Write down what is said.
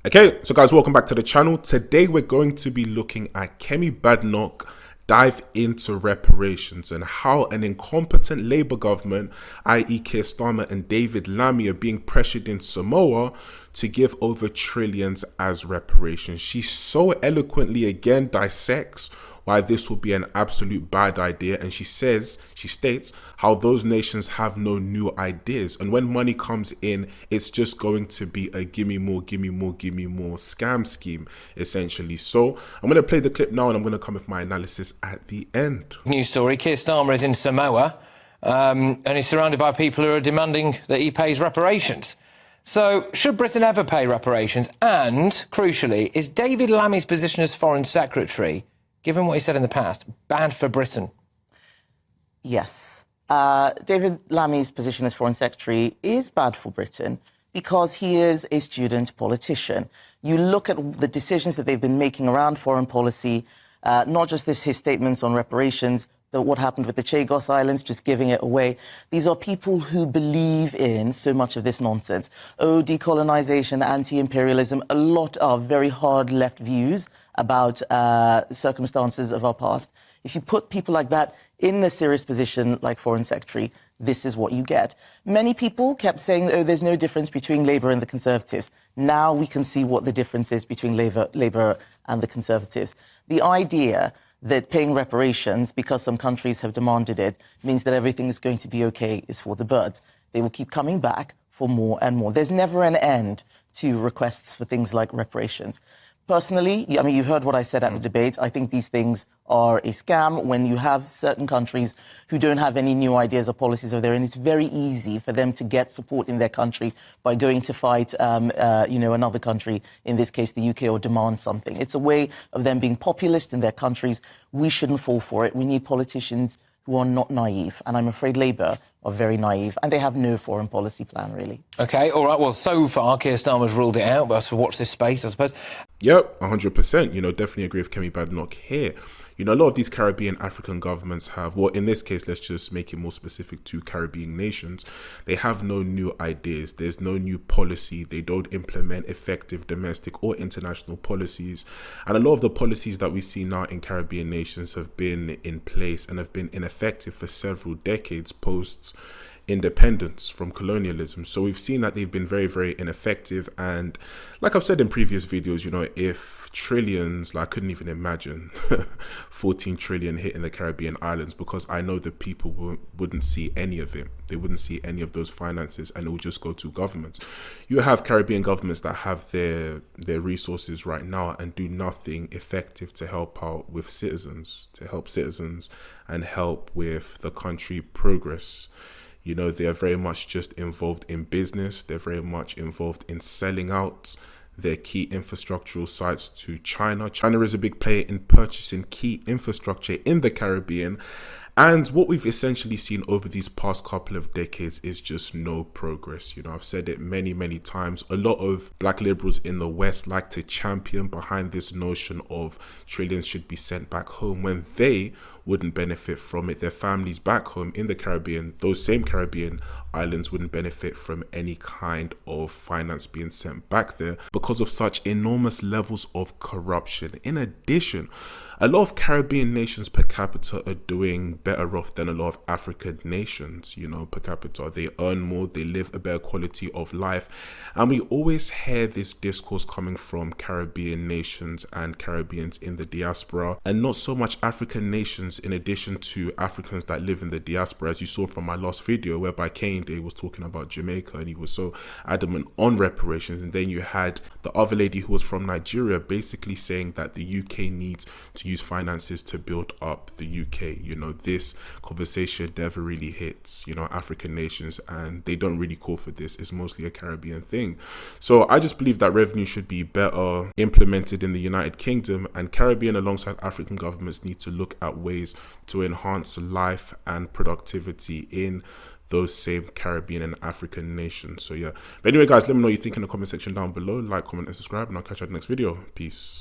Okay, so guys, welcome back to the channel. Today we're going to be looking at Kemi Badenoch dive into reparations and how an incompetent Labour government, i.e. Keir Starmer and David Lammy, are being pressured in Samoa to give over trillions as reparations. She so eloquently again dissects why this will be an absolute bad idea, and she states how those nations have no new ideas, and when money comes in, it's just going to be a gimme more scam scheme, essentially. So I'm going to play the clip now, and I'm going to come with my analysis at the end. News story: Keir Starmer is in Samoa, and he's surrounded by people who are demanding that he pays reparations. So, should Britain ever pay reparations? And, crucially, is David Lammy's position as Foreign Secretary, given what he said in the past, bad for Britain? Yes. David Lammy's position as Foreign Secretary is bad for Britain because he is a student politician. You look at the decisions that they've been making around foreign policy, not just his statements on reparations, what happened with the Chagos Islands, just giving it away. These are people who believe in so much of this nonsense. Oh, decolonization, anti-imperialism, a lot of very hard left views about circumstances of our past. If you put people like that in a serious position like Foreign Secretary, this is what you get. Many people kept saying, oh, there's no difference between Labour and the Conservatives. Now we can see what the difference is between Labour and the Conservatives. The idea that paying reparations, because some countries have demanded it, means that everything is going to be okay is for the birds. They will keep coming back for more and more. There's never an end to requests for things like reparations. Personally, I mean, you've heard what I said at the debate. I think these things are a scam. When you have certain countries who don't have any new ideas or policies of their own, it's very easy for them to get support in their country by going to fight, another country, in this case, the UK, or demand something. It's a way of them being populist in their countries. We shouldn't fall for it. We need politicians who are not naive. And I'm afraid Labour are very naive, and they have no foreign policy plan, really. OK, all right, well, so far, Keir Starmer's ruled it out, but to watch this space, I suppose. Yep, 100%. Definitely agree with Kemi Badenoch here. A lot of these Caribbean African governments have, well, in this case, let's just make it more specific to Caribbean nations. They have no new ideas. There's no new policy. They don't implement effective domestic or international policies. And a lot of the policies that we see now in Caribbean nations have been in place and have been ineffective for several decades post independence from colonialism. So we've seen that they've been very, very ineffective. And like I've said in previous videos, if trillions, I couldn't even imagine 14 trillion hit in the Caribbean islands, because I know that people wouldn't see any of it. They wouldn't see any of those finances, and it will just go to governments. You have Caribbean governments that have their resources right now and do nothing effective to help out with citizens, and help with the country progress. They are very much just involved in business. They're very much involved in selling out their key infrastructural sites to China. China is a big player in purchasing key infrastructure in the Caribbean. And what we've essentially seen over these past couple of decades is just no progress. I've said it many, many times. A lot of black liberals in the West like to champion behind this notion of trillions should be sent back home when they wouldn't benefit from it. Their families back home in the Caribbean, those same Caribbean islands, wouldn't benefit from any kind of finance being sent back there because of such enormous levels of corruption. In addition, a lot of Caribbean nations per capita are doing better off than a lot of African nations, per capita. They earn more, they live a better quality of life. And we always hear this discourse coming from Caribbean nations and Caribbeans in the diaspora, and not so much African nations in addition to Africans that live in the diaspora, as you saw from my last video, whereby Kane Day was talking about Jamaica and he was so adamant on reparations. And then you had the other lady who was from Nigeria basically saying that the UK needs to use finances to build up the UK. This conversation never really hits, African nations, and they don't really call for this. It's mostly a Caribbean thing. So I just believe that revenue should be better implemented in the United Kingdom, and Caribbean alongside African governments need to look at ways to enhance life and productivity in those same Caribbean and African nations. So yeah, but anyway guys, let me know what you think in the comment section down below. Like, comment and subscribe, and I'll catch you at the next video. Peace.